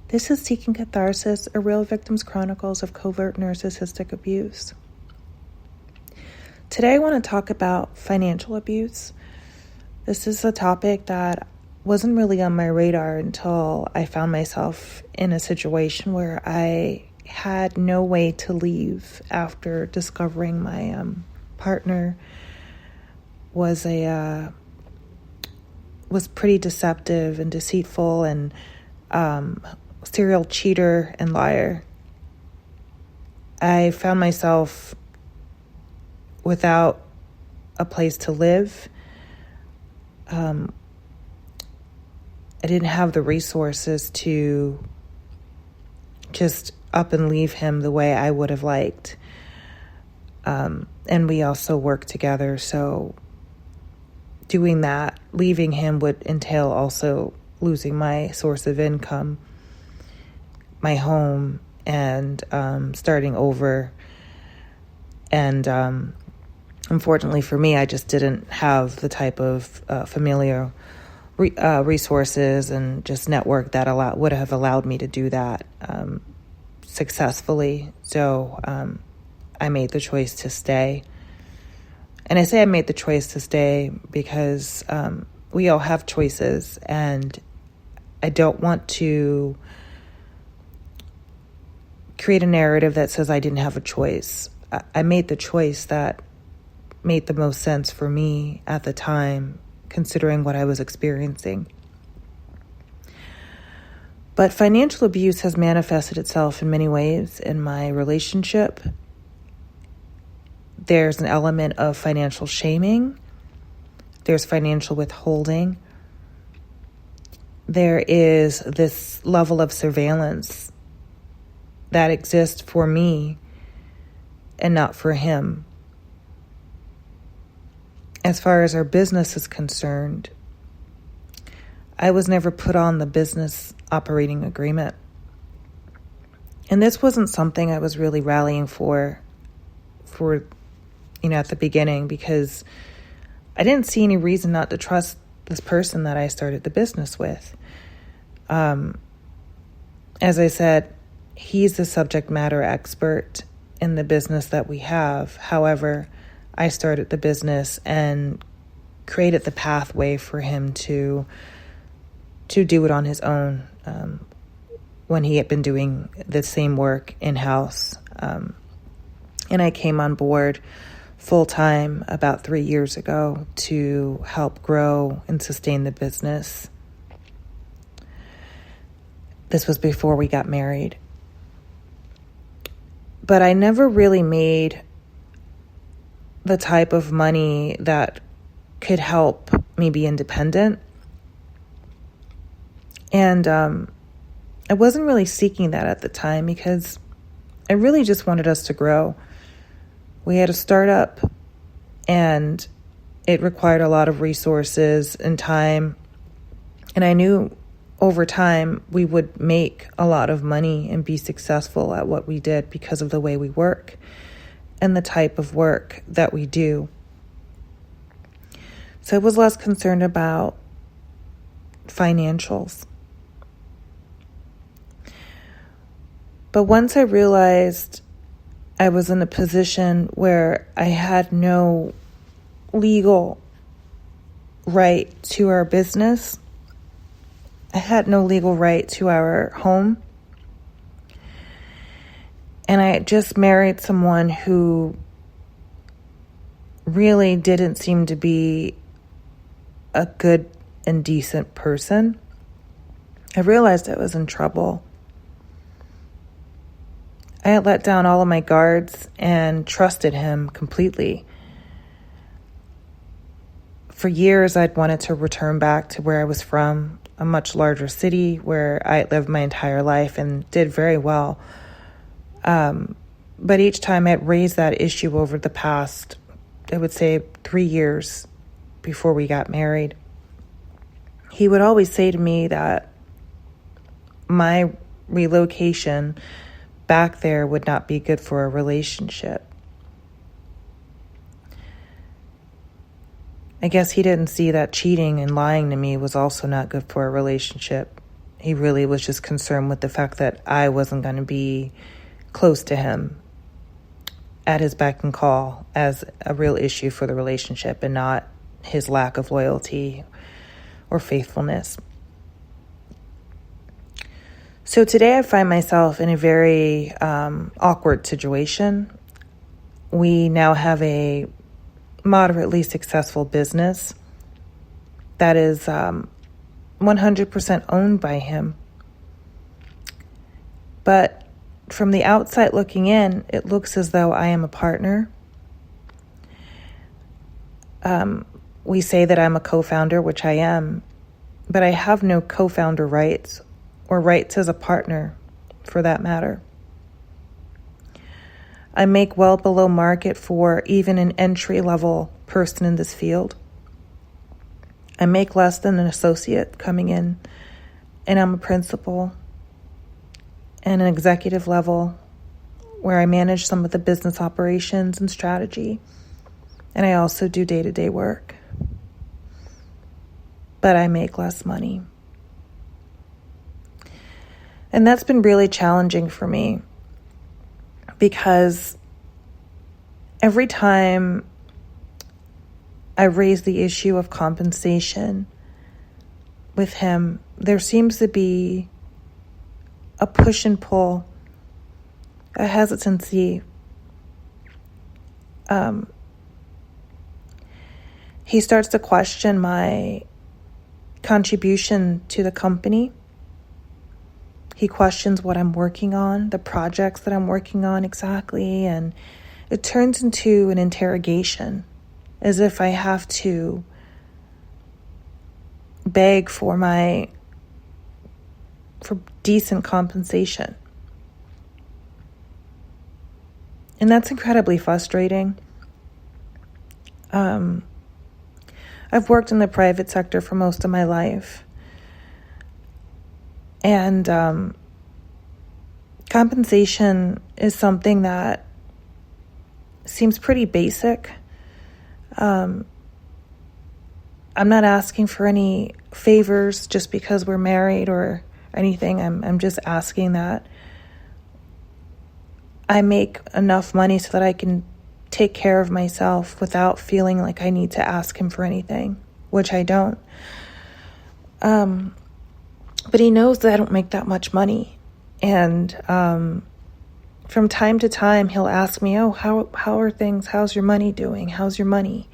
This is Seeking Catharsis, a Real Victims Chronicles of Covert Narcissistic Abuse. Today I want to talk about financial abuse. This is a topic that wasn't really on my radar until I found myself in a situation where I had no way to leave after discovering my partner was pretty deceptive and deceitful and serial cheater and liar. I found myself without a place to live. I didn't have the resources to just up and leave him the way I would have liked. And we also worked together, so doing that, leaving him would entail also losing my source of income, my home, and starting over. And unfortunately for me, I just didn't have the type of familiar resources and just network that would have allowed me to do that successfully. So I made the choice to stay. And I say I made the choice to stay because we all have choices, and I don't want to create a narrative that says I didn't have a choice. I made the choice that made the most sense for me at the time, considering what I was experiencing. But financial abuse has manifested itself in many ways in my relationship. There's an element of financial shaming. There's financial withholding. There is this level of surveillance that exists for me and not for him. As far as our business is concerned, I was never put on the business operating agreement. And this wasn't something I was really rallying for at the beginning, because I didn't see any reason not to trust this person that I started the business with. As I said, he's the subject matter expert in the business that we have. However, I started the business and created the pathway for him to do it on his own when he had been doing the same work in-house. And I came on board full-time about 3 years ago to help grow and sustain the business. This was before we got married. But I never really made the type of money that could help me be independent. And I wasn't really seeking that at the time because I really just wanted us to grow. We had a startup, and it required a lot of resources and time. And I knew over time we would make a lot of money and be successful at what we did because of the way we work and the type of work that we do. So I was less concerned about financials. But once I realized I was in a position where I had no legal right to our business, I had no legal right to our home, and I had just married someone who really didn't seem to be a good and decent person, I realized I was in trouble. I had let down all of my guards and trusted him completely. For years, I'd wanted to return back to where I was from, a much larger city where I lived my entire life and did very well. But each time I'd raised that issue over the past, I would say 3 years before we got married, he would always say to me that my relocation back there would not be good for a relationship. I guess he didn't see that cheating and lying to me was also not good for a relationship. He really was just concerned with the fact that I wasn't going to be close to him at his beck and call as a real issue for the relationship, and not his lack of loyalty or faithfulness. So today I find myself in a very awkward situation. We now have a moderately successful business that is 100% owned by him. But from the outside looking in, it looks as though I am a partner. We say that I'm a co-founder, which I am, but I have no co-founder rights or rights as a partner, for that matter. I make well below market for even an entry-level person in this field. I make less than an associate coming in, and I'm a principal and an executive level where I manage some of the business operations and strategy, and I also do day-to-day work. But I make less money. And that's been really challenging for me, because every time I raise the issue of compensation with him, there seems to be a push and pull, a hesitancy. He starts to question my contribution to the company. He questions what I'm working on, the projects that I'm working on exactly, and it turns into an interrogation, as if I have to beg for decent compensation. And that's incredibly frustrating. I've worked in the private sector for most of my life. And compensation is something that seems pretty basic. I'm not asking for any favors just because we're married or anything. I'm just asking that I make enough money so that I can take care of myself without feeling like I need to ask him for anything, which I don't. But he knows that I don't make that much money. And from time to time, he'll ask me, oh, how are things? How's your money doing? How's your money?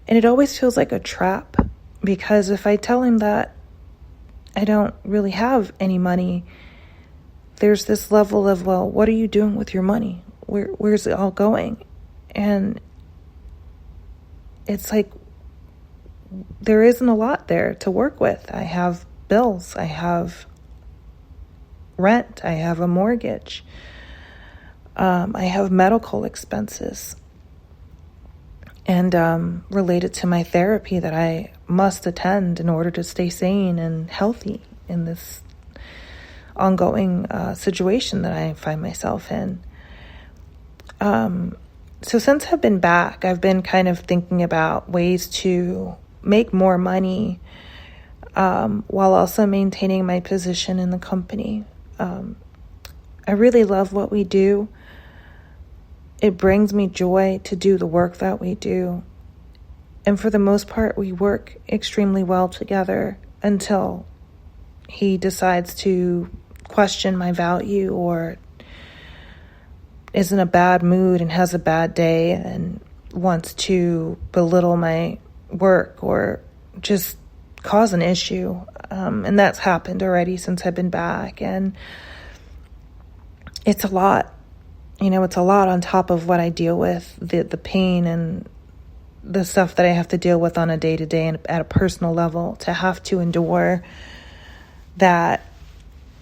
And it always feels like a trap, because if I tell him that I don't really have any money, there's this level of, well, what are you doing with your money? Where's it all going? And it's like there isn't a lot there to work with. I have bills, I have rent, I have a mortgage, I have medical expenses, and related to my therapy that I must attend in order to stay sane and healthy in this ongoing situation that I find myself in. So since I've been back, I've been kind of thinking about ways to make more money while also maintaining my position in the company. I really love what we do. It brings me joy to do the work that we do. And for the most part, we work extremely well together until he decides to question my value or is in a bad mood and has a bad day and wants to belittle my work or just cause an issue. And that's happened already since I've been back. And it's a lot. It's a lot on top of what I deal with, the pain and the stuff that I have to deal with on a day-to-day and at a personal level, to have to endure that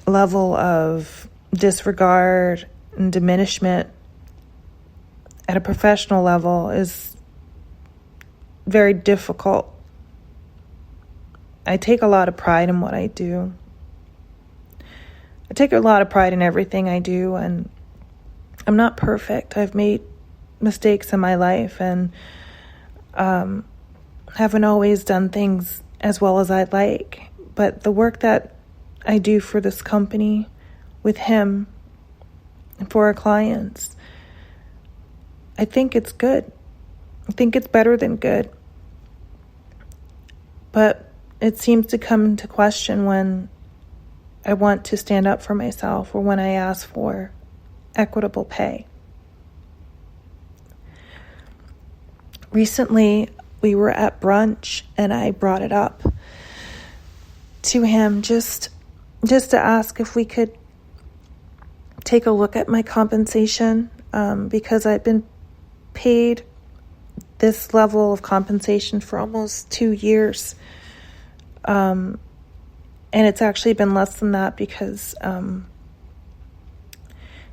level of disregard and diminishment at a professional level is very difficult. I take a lot of pride in what I do. I take a lot of pride in everything I do, and I'm not perfect. I've made mistakes in my life and haven't always done things as well as I'd like. But the work that I do for this company with him and for our clients, I think it's good. I think it's better than good. But it seems to come into question when I want to stand up for myself or when I ask for equitable pay. Recently, we were at brunch and I brought it up to him just to ask if we could take a look at my compensation, because I've been paid this level of compensation for almost 2 years. And it's actually been less than that because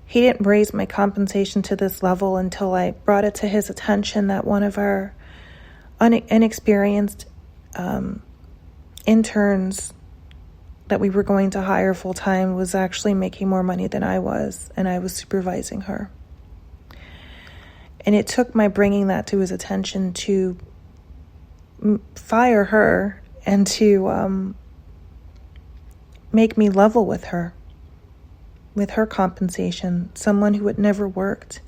he didn't raise my compensation to this level until I brought it to his attention that one of our inexperienced interns that we were going to hire full-time was actually making more money than I was, and I was supervising her. And it took my bringing that to his attention to fire her and to make me level with her compensation. Someone who had never worked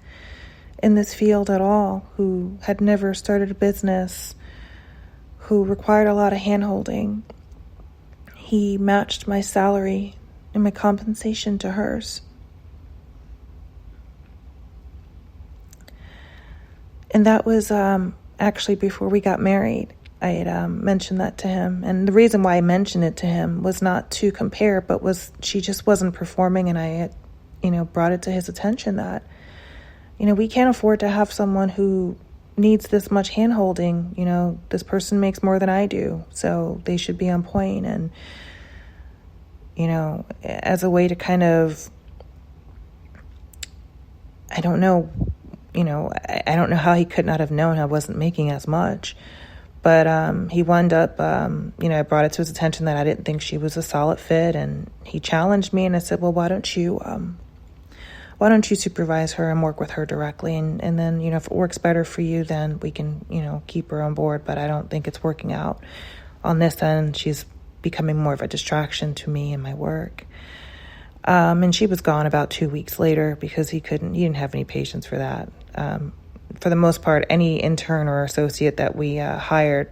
in this field at all, who had never started a business, who required a lot of hand-holding. He matched my salary and my compensation to hers. And that was actually before we got married. I had mentioned that to him. And the reason why I mentioned it to him was not to compare, but was she just wasn't performing, and I had, brought it to his attention that, we can't afford to have someone who needs this much hand-holding. This person makes more than I do, so they should be on point. And, as a way to kind of, I don't know how he could not have known I wasn't making as much. But he wound up, I brought it to his attention that I didn't think she was a solid fit, and he challenged me, and I said, well, why don't you supervise her and work with her directly, and then, if it works better for you, then we can, keep her on board, but I don't think it's working out on this end. She's becoming more of a distraction to me and my work. And she was gone about 2 weeks later because he didn't have any patience for that. For the most part, any intern or associate that we hired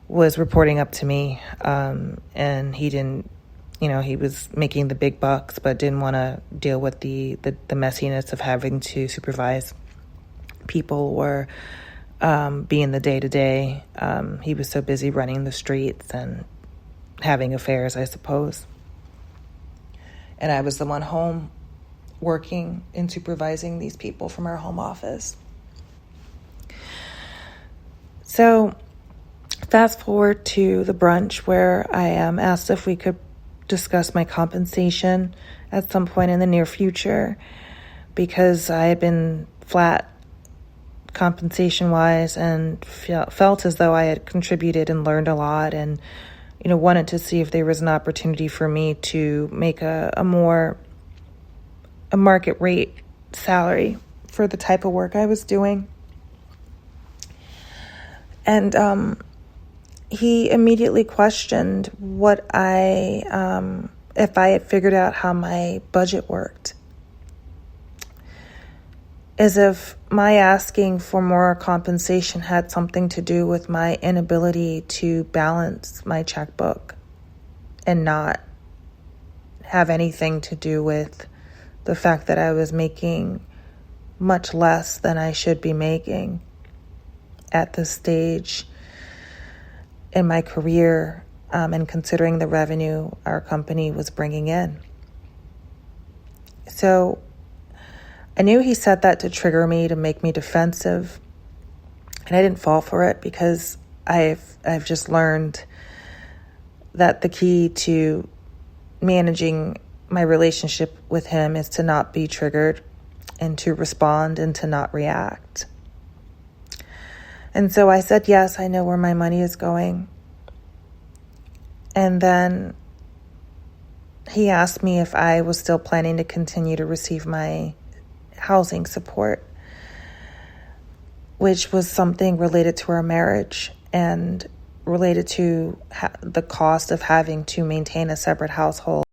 was reporting up to me, and he didn't, he was making the big bucks, but didn't want to deal with the messiness of having to supervise people or be in the day-to-day. He was so busy running the streets and having affairs, I suppose. And I was the one home working and supervising these people from our home office. So fast forward to the brunch where I asked if we could discuss my compensation at some point in the near future, because I had been flat compensation-wise and felt as though I had contributed and learned a lot, and wanted to see if there was an opportunity for me to make a market rate salary for the type of work I was doing. And he immediately questioned if I had figured out how my budget worked. As if my asking for more compensation had something to do with my inability to balance my checkbook and not have anything to do with the fact that I was making much less than I should be making at this stage in my career, and considering the revenue our company was bringing in. So I knew he said that to trigger me, to make me defensive, and I didn't fall for it because I've just learned that the key to managing my relationship with him is to not be triggered and to respond and to not react. And so I said, yes, I know where my money is going. And then he asked me if I was still planning to continue to receive my housing support, which was something related to our marriage. And related to the cost of having to maintain a separate household.